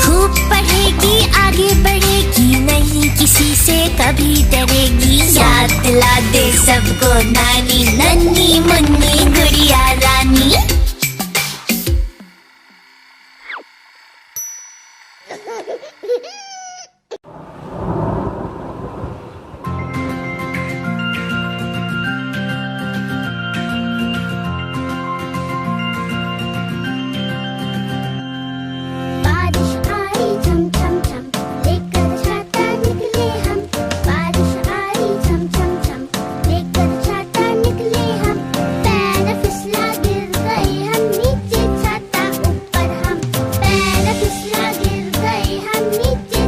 खूब पढ़ेगी से कभी डरेगी। याद दिला दे सबको नानी, नन्ही मुन्नी गुड़िया रानी। नीचे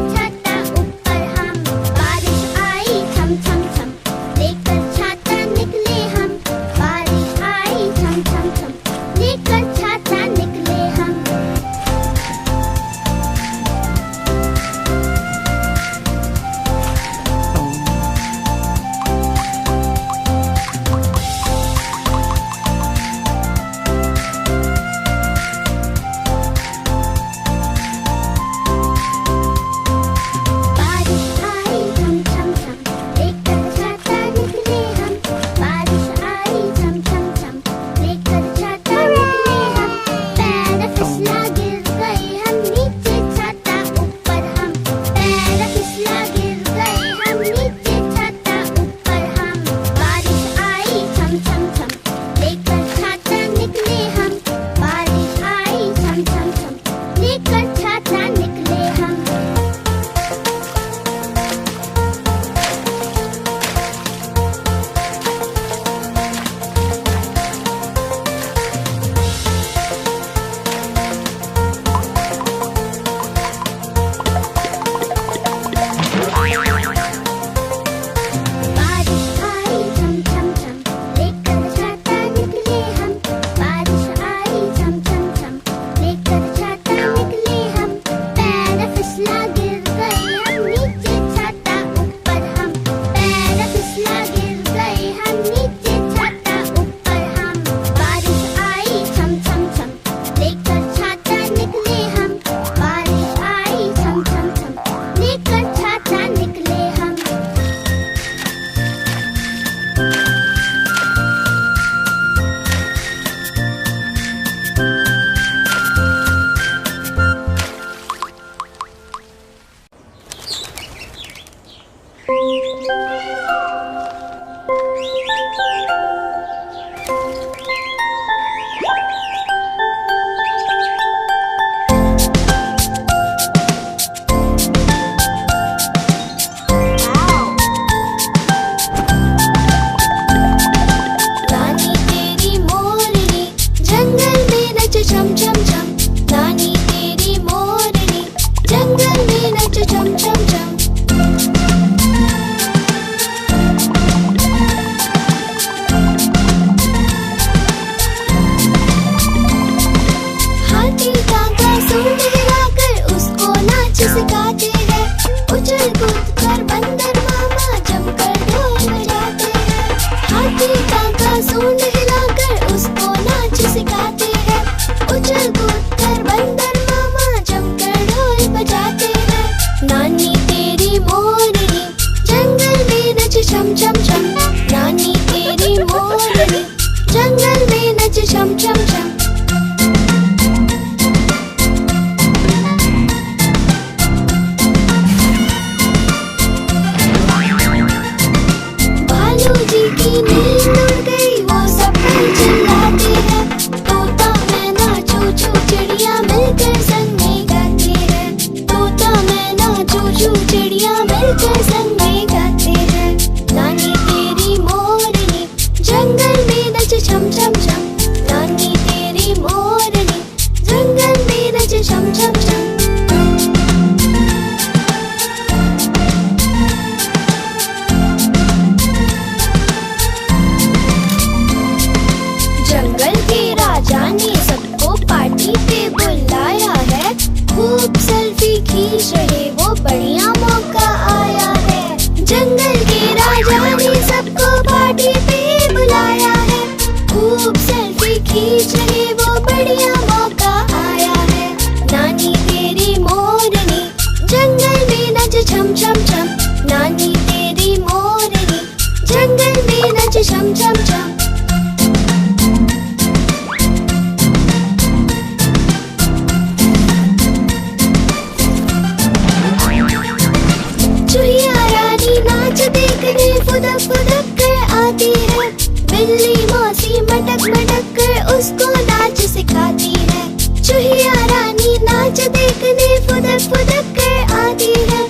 बिल्ली मौसी मटक मटक कर उसको नाच सिखाती है। चूहिया रानी नाच देखने फुदक फुदक कर आती है।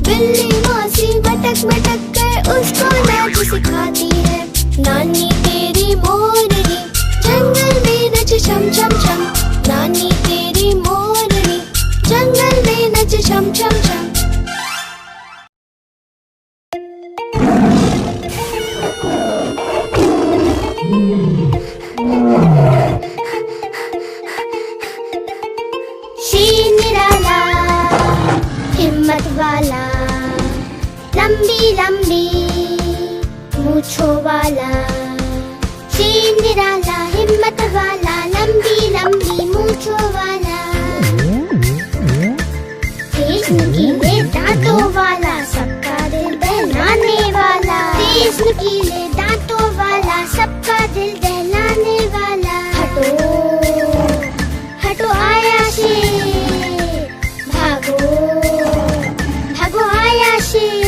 बिल्ली मौसी मटक मटक कर उसको नाच सिखाती है। नानी तेरी मोरनी जंगल में नच छम छम छम। नानी तेरी मोरनी जंगल में नच छम छम छम। शेर निराला हिम्मत वाला, लंबी लंबी मूंछों वाला। शेर निराला हिम्मत वाला, लंबी लंबी मूंछों वाला। तेज नुकीले दांतों वाला, सबका दिल दहलाने वाला। तेज नुकीले दांतों वाला, सबका दिल दहलाने वाला। हटो हटो आया शेर, भागो भागो आया शेर।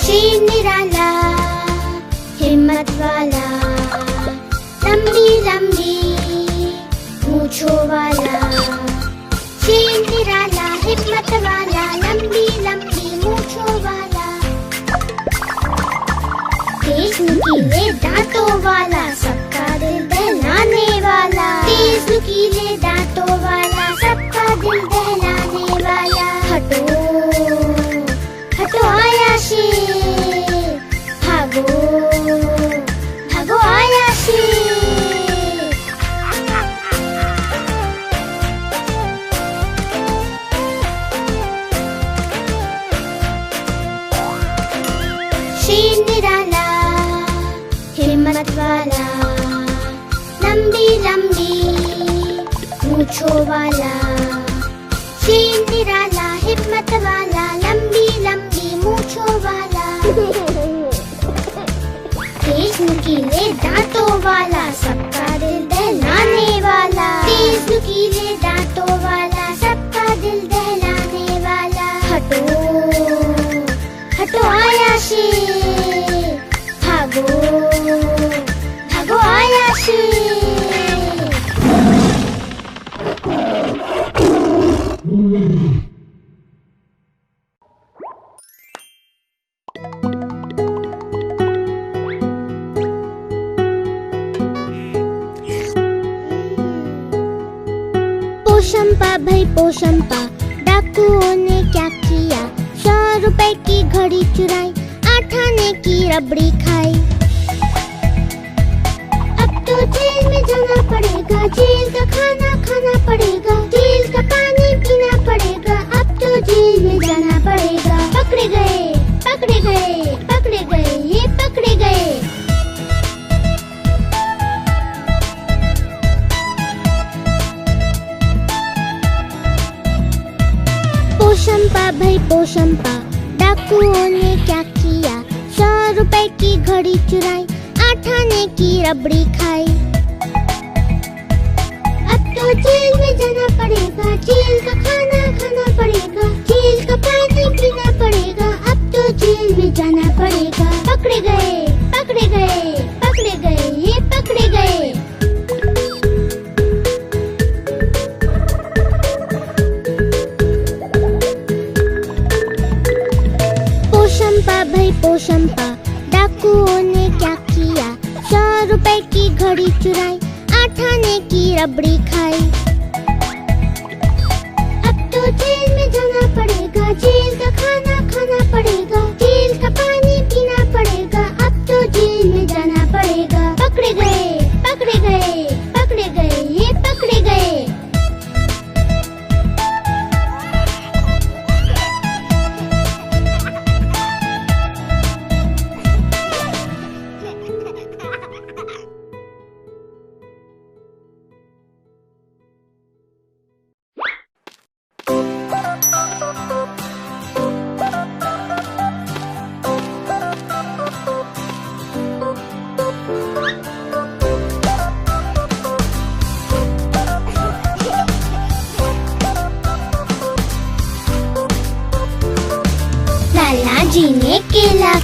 शेर निराला हिम्मत वाला, लंबी लंबी मूंछों वाला। शेर निराला हिम्मत वाला, लंबी लंबी मूंछों वाला। तेज नुकीले दांतों वाला, सबका दिल दहलाने वाला। तेज नुकीले दांतों वाला, सबका दिल दहलाने वाला। हटो हटो आया शेर, भागो भागो आया शेर। शेर निराला हिम्मत वाला, लंबी लंबी मूंछों वाला। शेर निराला हिम्मत वाला, लंबी लंबी मूंछों वाला। तेज नुकीले दांतों वाला, सबका दिल दहलाने वाला। तेज नुकीले दांतों वाला, सबका दिल दहलाने वाला। हटो हटो आया शेर, भागो भागो आया शेर। पोशंपा भाई पोशंपा, डाकुओं ने क्या किया? 100 रुपए की घड़ी चुराई, 8 आने की रबड़ी खाई। अब तो जेल में जाना पड़ेगा, जेल का खाना खाना पड़ेगा, जेल का पानी पीना पड़ेगा। अब तो जेल में जाना पड़ेगा। पकड़े गए पकड़े गए पकड़े गए, ये पकड़े गए। पोशंपा भाई पोशंपा, डाकुओं ने क्या किया? 100 रुपए की घड़ी चुराई, 8 आने की रबड़ी खाई। अब तो जेल में जाना पड़ेगा, जेल का खाना खाना पड़ेगा, जेल का पानी पीना पड़ेगा। अब तो जेल में जाना पड़ेगा। पकड़े गए पकड़े गए पकड़े गए, ये पकड़े गए। पोशंपा भाई पोशंपा, डाकुओं ने क्या किया? 100 रुपए की घड़ी चुराई, 8 आने की रबड़ी खाई। अब तो जेल में जाना पड़ेगा, जेल का खाना खाना पड़ेगा, जेल का पानी पीना पड़ेगा। अब तो जेल में जाना पड़ेगा। पकड़े गए पकड़े गए पकड़े गए, ये पकड़े गए।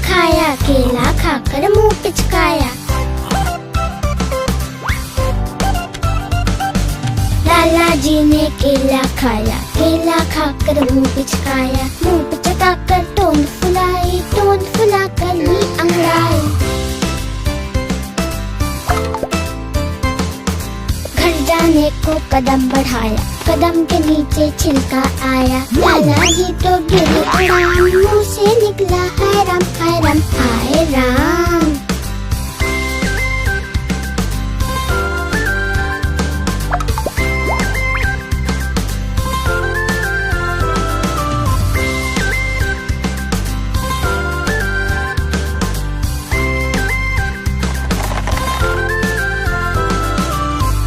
खाया, केला खाकर मुंह पिचकाया। लाला जी ने केला खाया, केला खाकर मुंह पिचकाया। मुंह पिचकाकर टोन फुलाई, टोन फुलाकर ली अंगड़ाई। घर जाने को कदम बढ़ाया, कदम के नीचे छिलका आया। लाला जी तो गिरे आराम, मुंह से निकला हाय राम हाय राम हाय राम।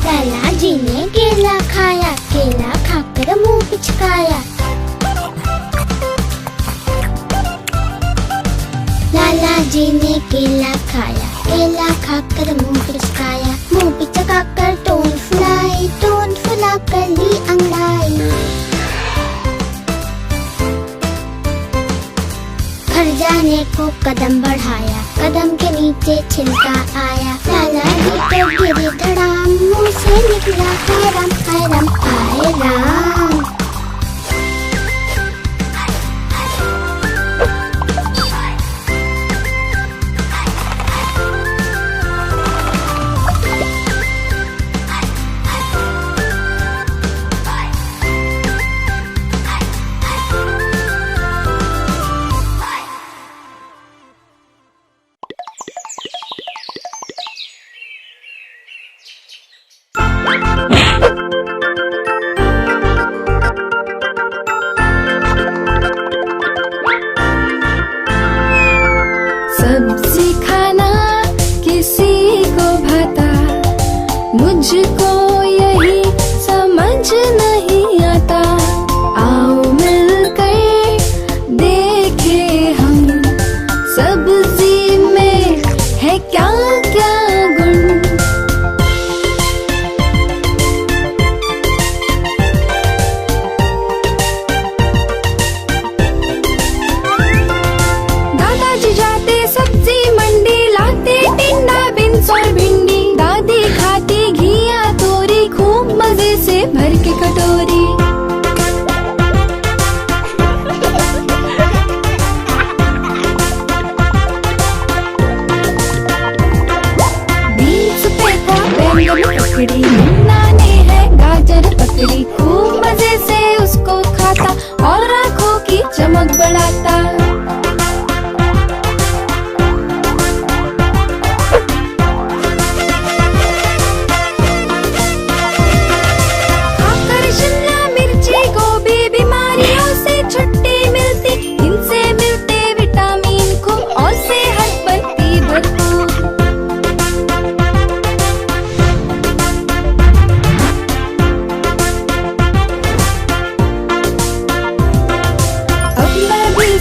लाला जी ने केला खाया, केला खाकर मुंह पिचकाया। लाला जी ने केला खाया, केला खाकर मुंह पिचकाया। मुंह पिचकाकर टोन फुलाई, टोन फुलाकर ली अंगड़ाई। घर जाने को कदम बढ़ाया, कदम के नीचे छिलका आया। लाला जी तो गिरे धड़ाम, मुंह से निकला हाय राम हाय राम हाय राम। सब्जी खाना किसी को भाता, मुझको यही समझ नहीं आता। आओ मिलकर देखें हम, सब्जी में है क्या क्या गुण। दादाजी जाते सब्जी मंडी, लाते टिंडा बीन्स और भिंडी। दादी खाती घिया तोरी, खूब मजे से भर के कटोरी। बीन्स पे था बैंगन पकड़ी, मुन्ना ने है गाजर पकड़ी। खूब मजे से उसको खाता और आँखों की चमक बढ़ाता। खाकर शिमला मिर्ची गोभी, बीमारियों से छुट्टी मिलती। इनसे मिलते विटामिन खूब और सेहत बनती भरपूर। अब मैं भी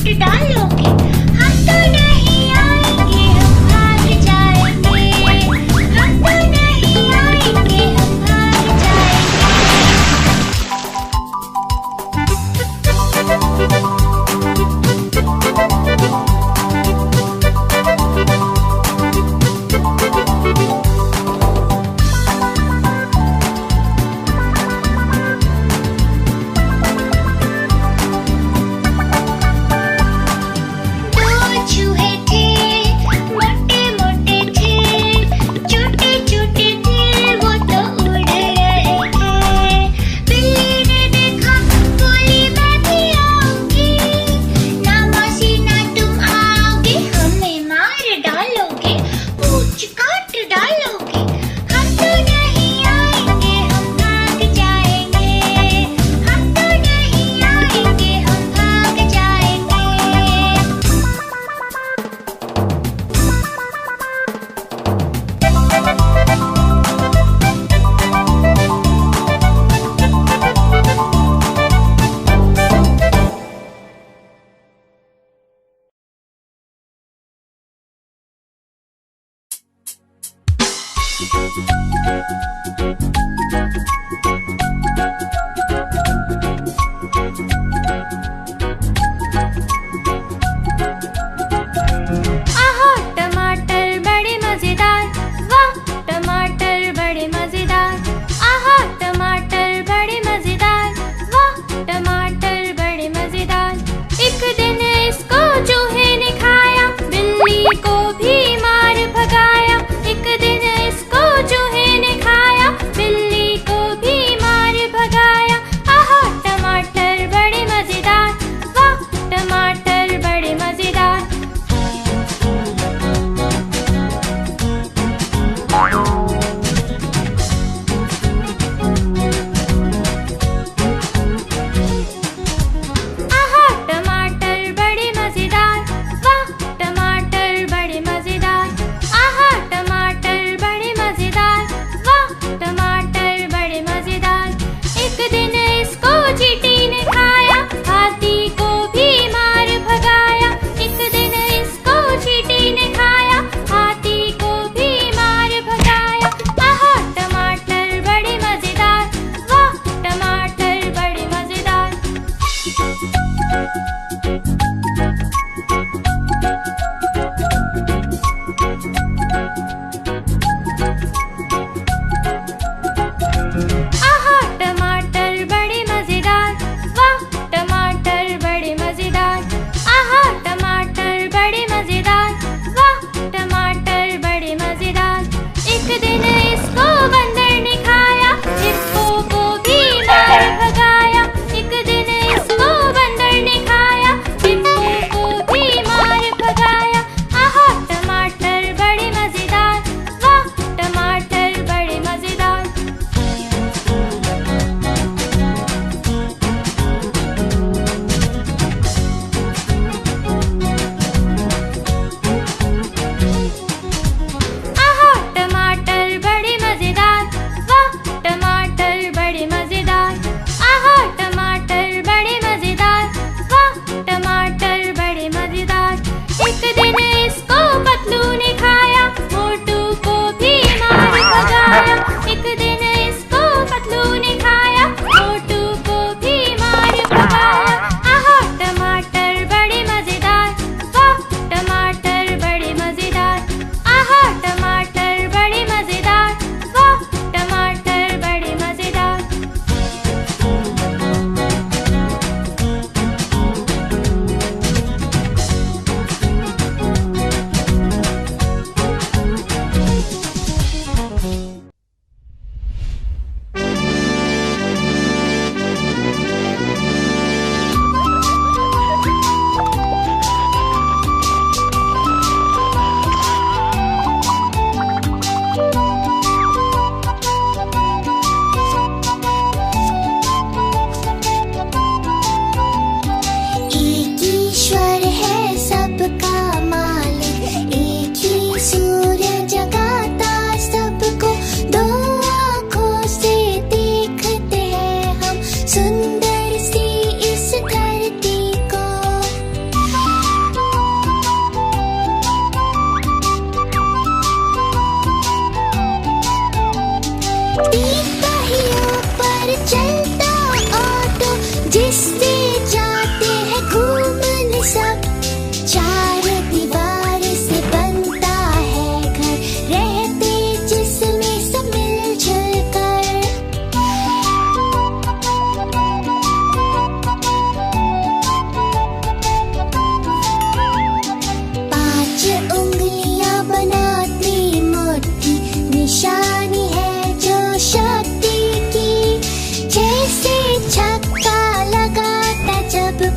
काट डालोगे, हम तो नहीं आएंगे, हम भाग जाएंगे। हम तो नहीं आएंगे, हम भाग चूहे थे, मोटे मोटे थे, छोटे छोटे थे, वो तो उड़ रहे थे। बिल्ली ने देखा, बोली मैं भी आऊंगी, ना मौसी ना तुम आओगे, हमें मार डालोगे, पूंछ काट डालोगे। हम तो नहीं आएंगे, हम भाग जाएंगे। हम तो नहीं आएंगे, हम भाग जाएंगे। आहा टमाटर बड़े मजेदार, वाह टमाटर बड़े मजेदार। आहा टमाटर बड़े मजेदार, वाह टमाटर बड़े मजेदार। एक दिन इसको चूहे ने खाया, बिल्ली को भी मार भगाया। एक दिन इसको चूहे ने खाया, बिल्ली को भी मार भगाया। आहा टमाटर बड़े मजेदार, वाह टमाटर बड़े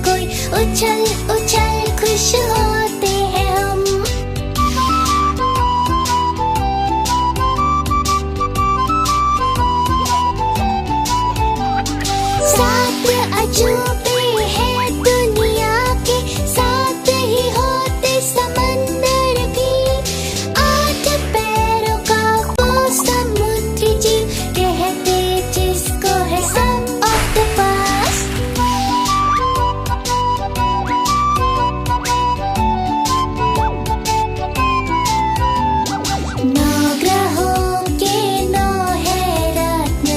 कोई, उछल उछल खुश होते हैं हम। सात अजूबे हैं दुनिया के, साथ ही होते समंदर भी। आठ पैरों का वो समुद्री जीव, कहते जिसको है सब ऑक्टोपस। नौ ग्रहों के नौ है रत्न,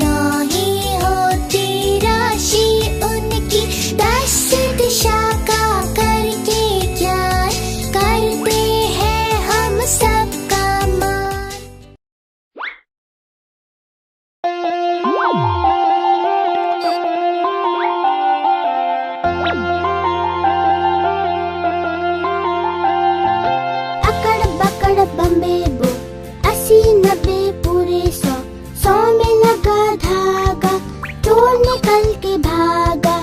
नौ ही होती राशि उनकी। 10 दिशा का करके ज्ञान, करते हैं हम सबका मान। अकड़ बकड़ बम्बे बो, 80 90 पूरे 100, 100 में लगा धागा, चोर निकल के भागा।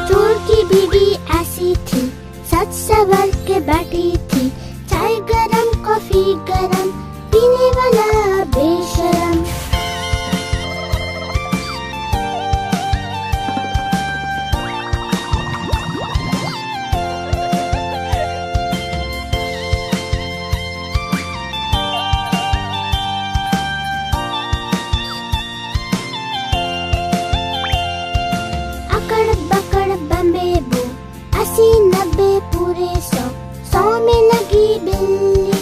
चोर की बीवी ऐसी थी, सच सवर के बैठी थी। चाय गरम कॉफी गरम, पीने वाला बेशरम। अकड़ बकड़ बम्बे बो, 80 90 पूरे 100, 100 में लगी बिल्ली,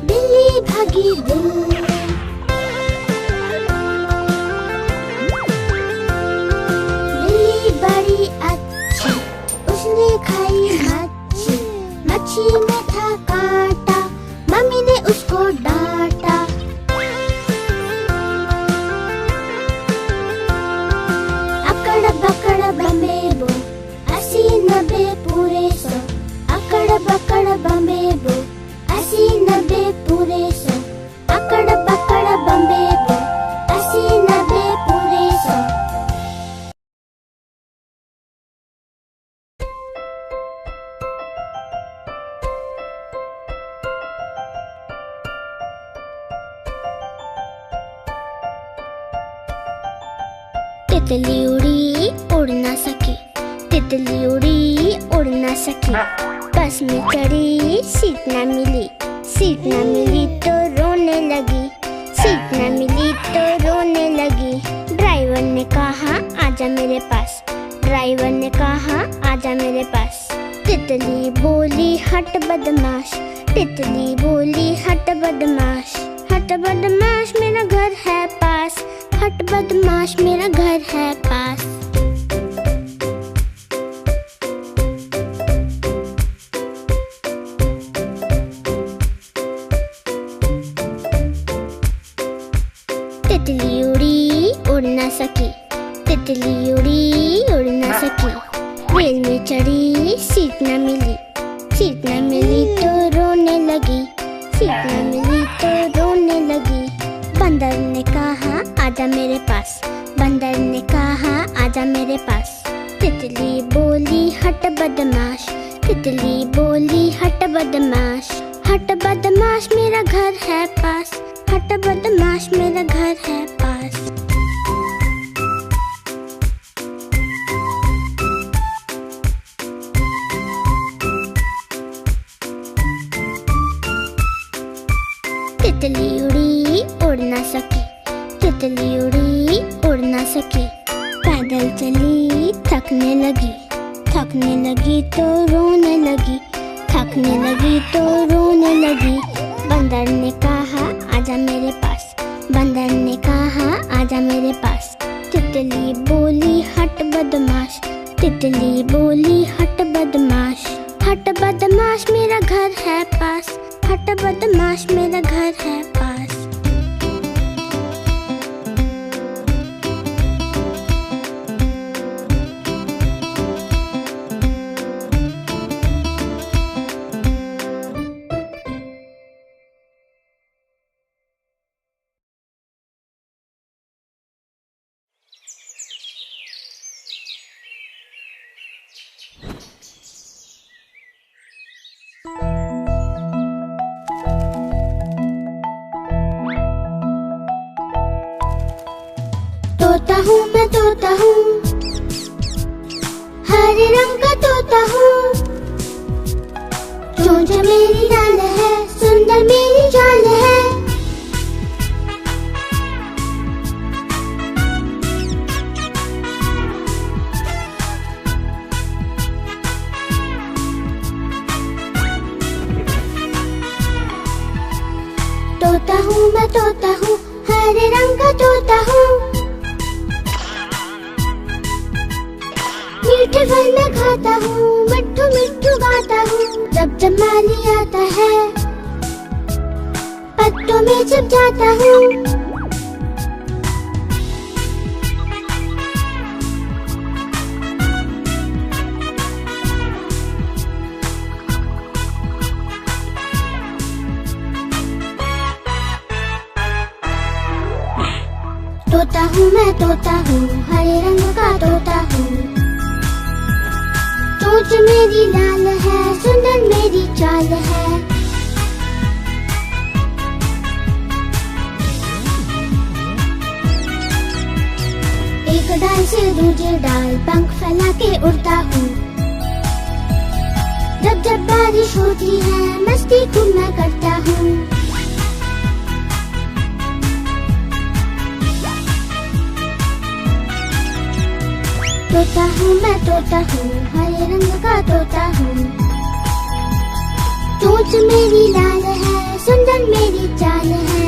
बिल्ली भागी दिल्ली। बिल्ली बड़ी अच्छी, उसने खाई मच्छी, मच्छी में था कांटा, मम्मी ने उसको डांटा। अकड़ बकड़ बम्बे बो, 80 90 पूरे 100, अकड़ बकड़ बम्बे बो, 80 90 पूरे 100, अकड़ बकड़ बम्बे बो, 80 90 पूरे 100। तितली उड़ी उड़ ना सकी, तितली उड़ी उड़ ना सकी। बस में चढ़ी सीट ना मिली, सीट ना मिली तो रोने लगी, सीट ना मिली तो रोने लगी। ड्राइवर ने कहा आजा मेरे पास, ड्राइवर ने कहा आजा मेरे पास। तितली बोली हट बदमाश, तितली बोली हट बदमाश। हट बदमाश मेरा घर है पास, हट बदमाश मेरा घर है पास। तितली उड़ी उड़ ना सकी, तितली उड़ी उड़ ना सकी। रेल में चढ़ी सीट न मिली, सीट न मिली तो रोने लगी, सीट न मिली तो रोने लगी। बंदर ने कहा आजा मेरे पास, बंदर ने कहा आजा मेरे पास। तितली बोली हट बदमाश, तितली बोली हट बदमाश। हट बदमाश मेरा घर है पास, हट बदमाश मेरा घर है पास। तितली उड़ी उड़ ना सकी, तितली उड़ी उड़ ना सकी। पैदल चली थकने लगी, थकने लगी तो रोने लगी, थकने लगी तो रोने लगी। बंदर ने कहा आजा मेरे पास, बंदर ने कहा आजा मेरे पास। तितली बोली हट बदमाश, तितली बोली हट बदमाश। हट बदमाश मेरा घर है पास, हट बदमाश मेरा घर है पास। हूँ मैं तोता हूँ, हरे रंग का तोता हूँ। चोंच मेरी लाल है, सुंदर मेरी चाल है। तोता हूँ मैं तोता हूँ, हरे रंग का तोता हूँ। मीठे फल मैं खाता हूँ, मिट्ठू मिट्ठू गाता हूँ। जब जब माली आता है, पत्तों में छिप जाता हूँ। तोता हूँ मैं तोता हूँ, हरे रंग का तोता हूँ। चोंच मेरी लाल है, सुंदर मेरी चाल है। एक डाल से दूसरे डाल पंख फैला के उड़ता हूँ। जब जब बारिश होती है, मस्ती खूब मैं करता हूँ। तोता हूँ मैं तोता हूँ, हरे रंग का तोता हूँ। चोंच मेरी लाल है, सुंदर मेरी चाल है।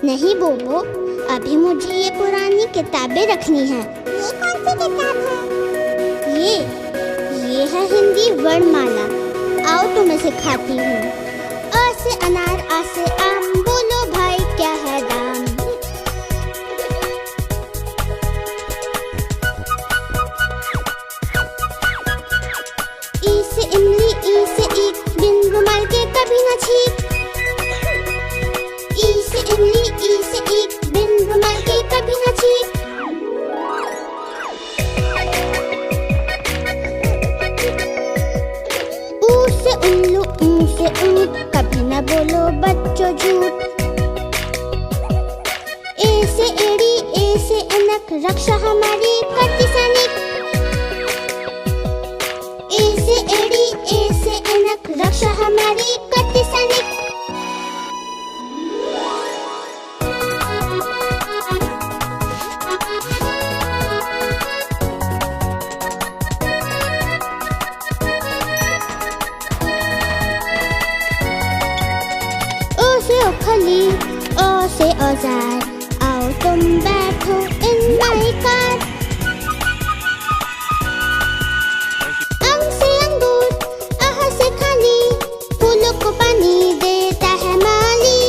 नहीं बोबो, अभी मुझे ये पुरानी किताबें रखनी है। ये कौन सी किताब है? ये है हिंदी वर्णमाला। आओ तुम्हें सिखाती हूँ। अ से अनार, आ से आम, बोलो भाई क्या है दाम। ई से इमली, ई से ईख, बिन रुमाल के कभी न छींक। ई से इमली, ई से ईख, बिन रुमाल के कभी न छींक। ऊ से उल्लू, ऊ से ऊँट, कभी न बोलो बद। सोचो झूठ। ए से एड़ी ए से ऐनक रक्षा हमारी करती सैनिक। ए से एड़ी ए से ऐनक रक्षा हमारी करती सैनिक। ओखली ओ से औजार, आओ तुम बैठो इन माई कार। अंग से अंगूर आह से खाली, फूलों को पानी देता है माली।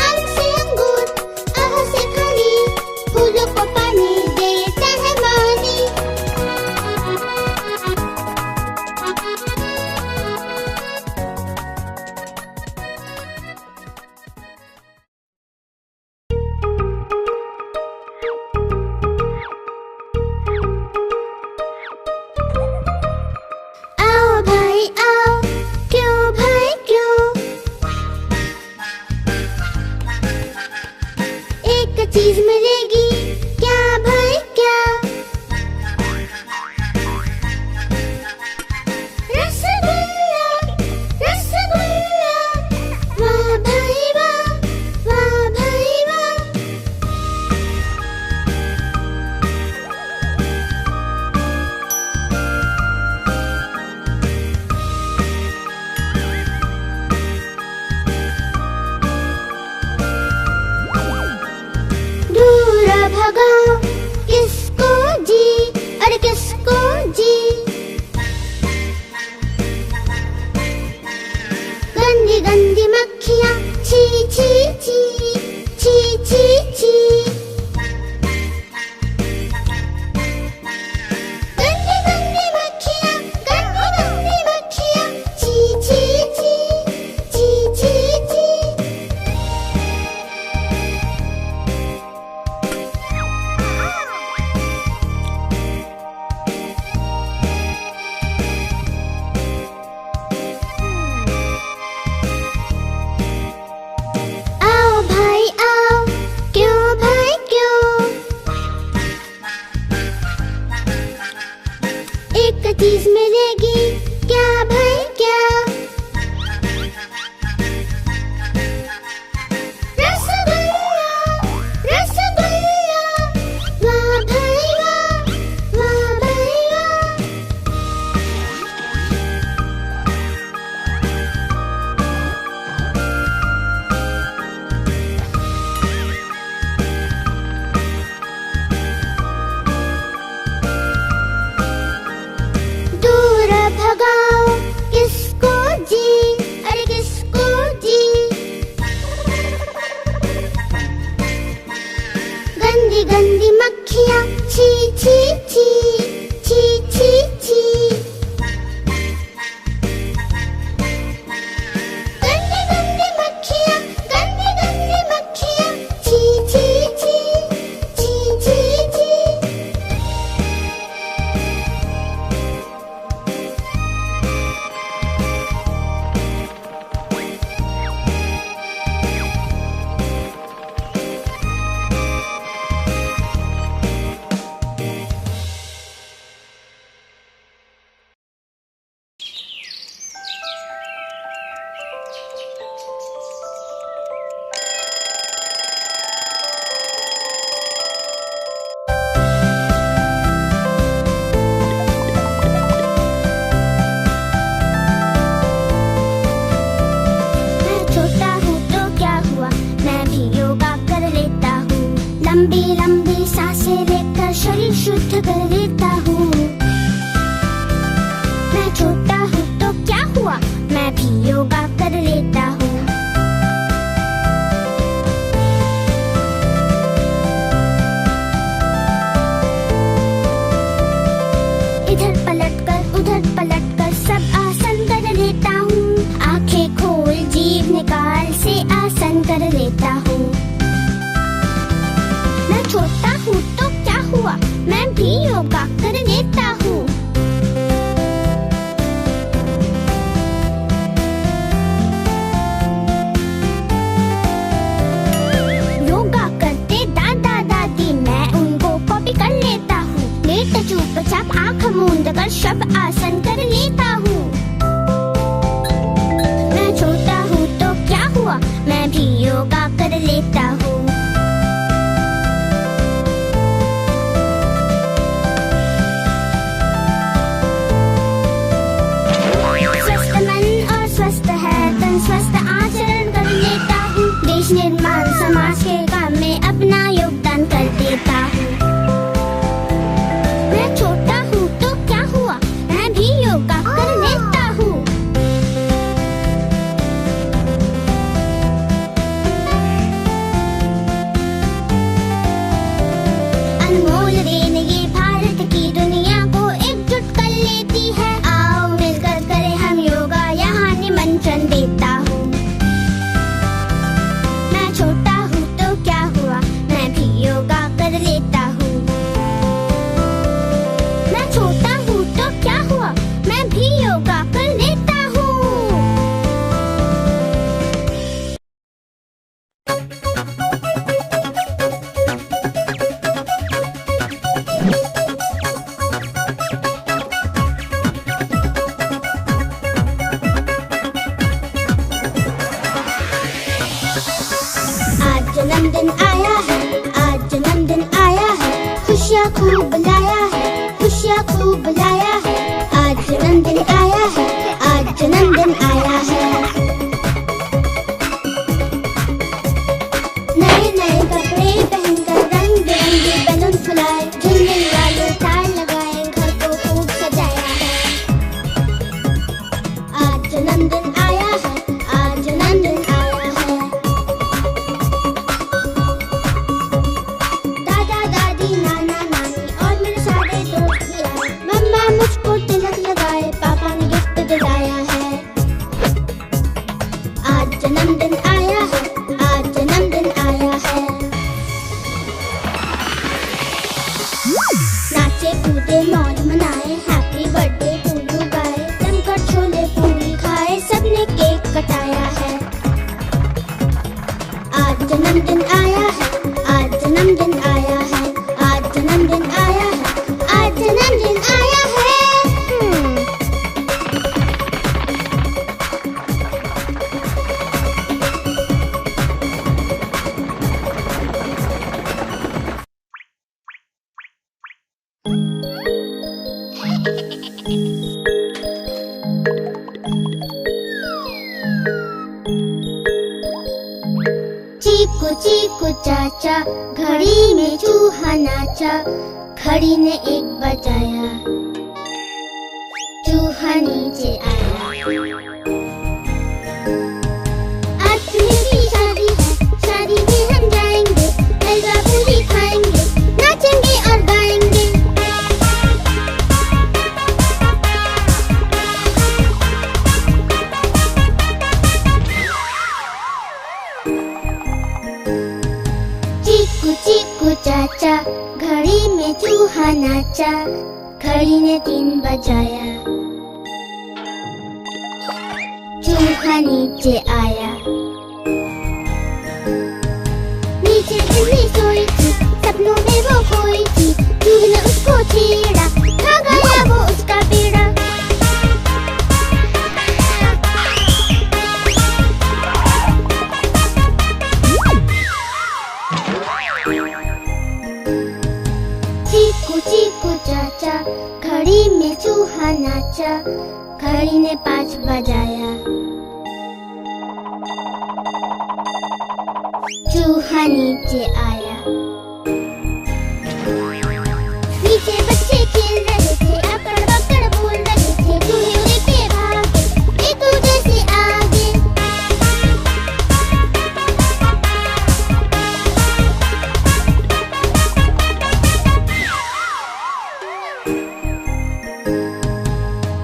अंग से अंगूर आह से खाली, फूलों को पानी देता है माली। चीज मिलेगी क्या भाई क्या? रसगुल्ला रसगुल्ला, वाह भाई वाह भाई वाह। भगाओ किसको जी, अरे किसको जी? गंदी गंदी मक्खियाँ छी छी छी छी छी छी। गंदी गंदी मक्खियाँ छी छी छी छी छी छी। चीज मिलेगी क्या भाई क्या? रसगुल्ला रसगुल्ला, वाह भाई वाह भाई वाह। भगाओ किसको जी, अरे किसको जी? गंदी गंदी मक्खियाँ छी छी छी छी छी छी। गंदी गंदी मक्खियाँ छी छी छी छी छी छी। लंबी लंबी सांसें लेकर शरीर शुद्ध कर लेता हूँ। मैं छोटा हूँ तो क्या हुआ, मैं भी योगा कर लेता हूँ। इधर पलटकर उधर पलटकर सब आसन कर लेता हूँ। आंखें खोल जीभ निकाल से आसन कर लेता हूँ। मैं छोटा हूँ तो क्या हुआ, मैं भी योगा कर लेता हूँ। पोषण देता हूँ। मैं छोटा हूँ तो क्या हुआ, मैं भी योगा कर लेता हूँ। मैं छोटा हूँ तो क्या हुआ, मैं भी योगा कर लेता हूँ। आज जन्मदिन आया है, आज जन्मदिन आया है, खुशियाँ खूब लाया है, खुशियाँ खूब लाया है। आज जन्मदिन आया है, आज जन्मदिन आया है। नए नए कपड़े पहनकर रंग बिरंगे बैलून फुलाए, झूलने वाले तार लगाए, घर को खूब सजाया है। आज जन्मदिन आया है, आज जन्मदिन आया है। दादा दादी नाना नानी और मेरे सारे दोस्त भी आए। मम्मा मुझको तिलक लगाए, पापा ने गिफ्ट दिलाया है। आज जन्मदिन आया है, आज जन्मदिन आया है। नाचे कूदे मौज मनाए, हैप्पी बर्थडे टू यू गाए, जमकर छोले पूरी खाए, सबने केक कटाया है। आज जन्मदिन आया है, आज जन्मदिन आया है, आज जन्मदिन आया है, आज जन्मदिन आया है। चीकू चीकू चाचा, घड़ी में चूहा नाचा, घड़ी ने एक बजाया, चूहा नीचे आया। आज सुनील की शादी है, शादी में हम जाएंगे, हलवा पूरी खाएंगे, नाचेंगे और गाएंगे। चीकू चीकू चाचा, घड़ी में चूहा नाचा, घड़ी ने 3 बजाया, चूहा नीचे आया। नीचे बिल्ली सोई थी, सपनों में वो खोई थी, चूहे ने उसको छेड़ा, खा गया वो उसका पेड़ा। चीकू चीकू चाचा, घड़ी में चूहा नाचा, घड़ी ने 5 बजाया, चूहा नीचे आया। नीचे बच्चे खेल रहे थे, अकड़ बकड़ बोल रहे थे, चूहे उड़ के भागे, एक दूसरे से आगे।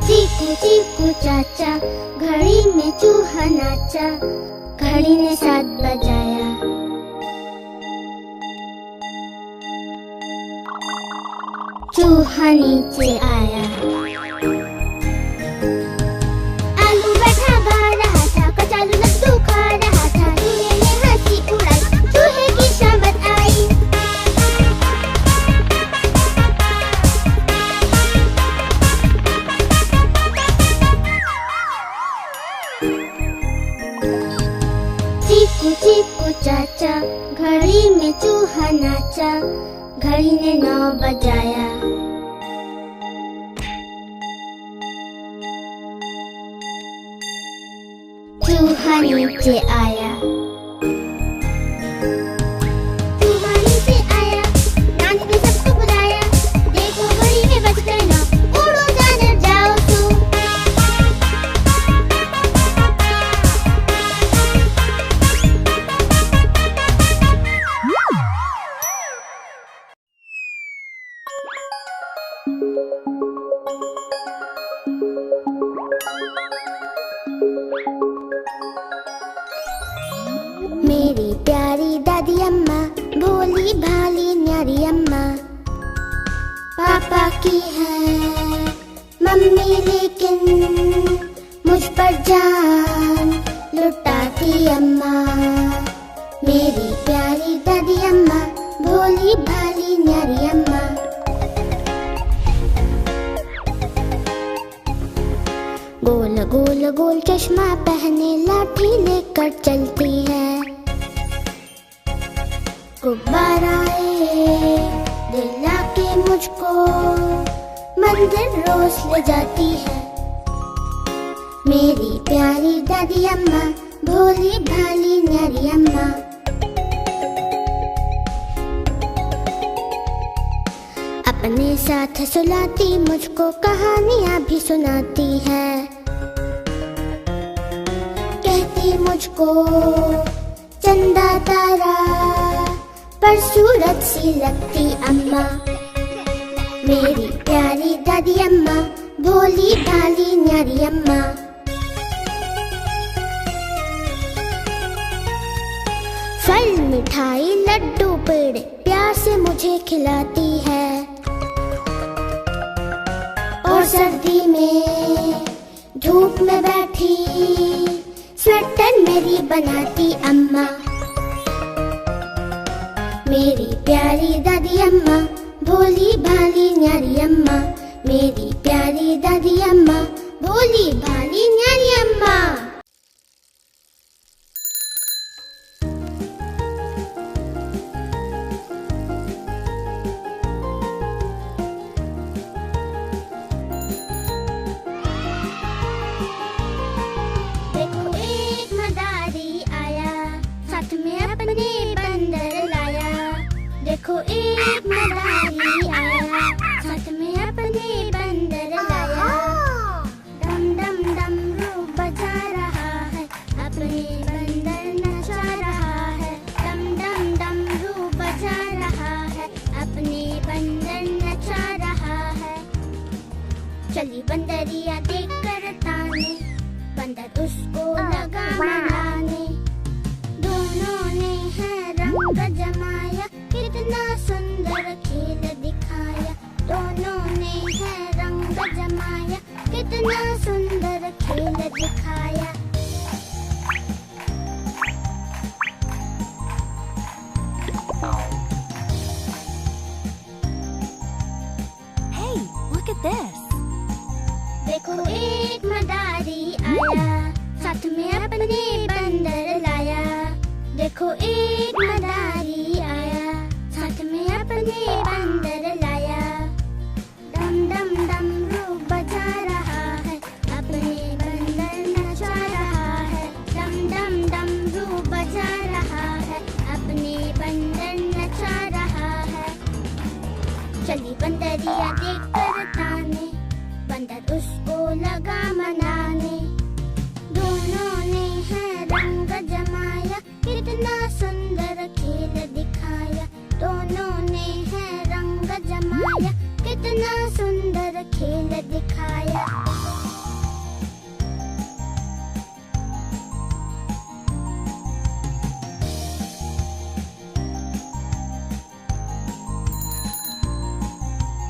चीकू चीकू चाचा, घड़ी में चूहा नाचा, घड़ी ने 7 बजाया, चूहा नीचे आया। आलू बैठा गा रहा था, कचालू लड्डू खा रहा था, चूहे ने हंसी उड़ाई, चूहे की शामत आई। चीकू चीकू चाचा, घड़ी में चूहा नाचा, घड़ी ने 9 बजाया, चूहा नीचे आया। चूहा नीचे आया, नानी ने सबको बुलाया, देखो घड़ी में बज गए 9, उड़ो जानवर जाओ सो। मेरी प्यारी दादी अम्मा, भोली भाली न्यारी अम्मा। पापा की है मम्मी लेकिन मुझ पर जान लुटाती अम्मा। मेरी प्यारी दादी अम्मा, भोली भाली न्यारी अम्मा। गोल गोल गोल चश्मा पहने लाठी लेकर चलती है। गुब्बाराए दिला के मुझको मंदिर रोज ले जाती है। मेरी प्यारी दादी अम्मा, भोली भाली न्यारी अम्मा। अपने साथ सुलाती मुझको कहानियाँ भी सुनाती है। कहती मुझको चंदा तारा पर सूरज सी लगती अम्मा। मेरी प्यारी दादी अम्मा, भोली भाली न्यारी अम्मा। फल मिठाई लड्डू पेड़े प्यार से मुझे खिलाती है। और सर्दी में धूप में बैठी स्वेटर मेरी बनाती अम्मा। मेरी प्यारी दादी अम्मा, भोली भाली न्यारी अम्मा। मेरी प्यारी दादी अम्मा, भोली भाली न्यारी अम्मा। देखो एक मदारी आया, साथ में अपने बंदर लाया। देखो एक मदारी आया, साथ में अपने बंदर लाया। डम डम डमरू बजा रहा है, अपने बंदर नचा रहा है। डम डम डमरू बजा रहा है, अपने बंदर नचा रहा है। चली बंदरिया देख कर ताने, बंदर उसको लगा मनाने। दोनों ने है रंग जमाया, कितना सुंदर खेल दिखाया। दोनों ने है रंग जमाया, कितना सुंदर खेल दिखाया। Hey, look at this. देखो एक मदारी आया, साथ में अपने बंदर लाया। देखो एक मदारी आया, साथ में अपने बंदर लाया। डम डम डमरू बजा रहा है, अपने बंदर नचा रहा है। डम डम डमरू बजा रहा है, अपने बंदर नचा रहा है। चली बंदरिया देख कर ताने, बंदर उसको लगा मनाने। दोनों ने है रंग जमाया, कितना सुंदर खेल दिखाया। दोनों ने है रंग जमाया, कितना सुंदर खेल दिखाया।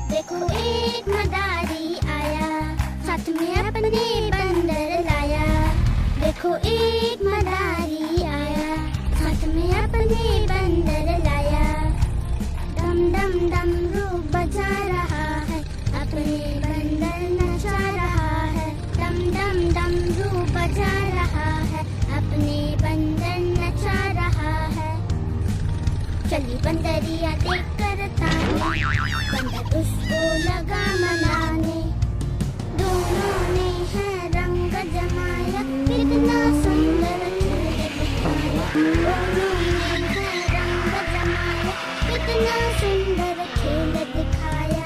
देखो एक मदारी आया, साथ में अपने बंदर लाया। देखो एक मदारी आया, साथ में अपने बंदर लाया। डम डम डमरू बजा रहा है, अपने बंदर नचा रहा है। डम डम डमरू बजा रहा है, अपने बंदर नचा रहा है। चली बंदरिया देख कर ताने, बंदर उसको लगा मनाने। दोनों ने है रंग जमाया, कितना सुंदर खेल दिखाया। दोनों ने है रंग जमाया, कितना सुंदर खेल दिखाया।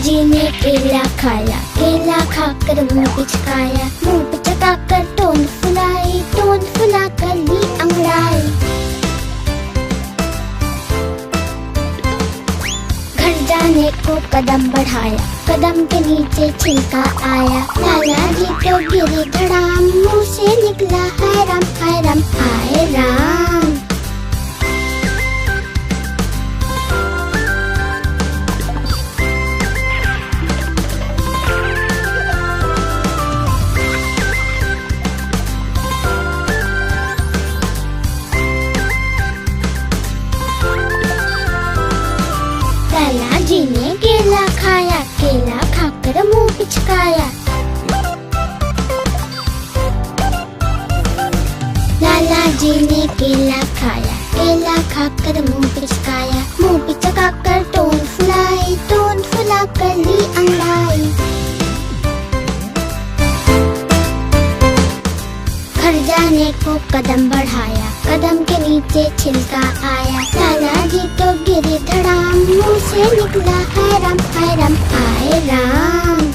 जी ने केला खाया, केला खाकर मुंह पिचकाया, मुंह पिचकाकर टोन फुलाई, टोन फुलाकर ली अंगड़ाई। घर जाने को कदम बढ़ाया, कदम के नीचे छिलका आया। लाला जी तो गिरे धड़ाम, मुंह से निकला हाय राम हाय राम हाय राम। लाला जी ने केला खाया, केला खाकर मुंह पिचकाया। लाला जी ने केला खाया, केला खाकर मुंह पिचकाया, मुंह पिचकाकर टोन फुलाई, टोन फुलाकर ली अंगड़ाई। घर जाने को कदम बढ़ाया, कदम के नीचे छिलका आया। लाला जी तो गिरे धड़ाम, मुंह से निकला हाय राम हाय राम हाय राम।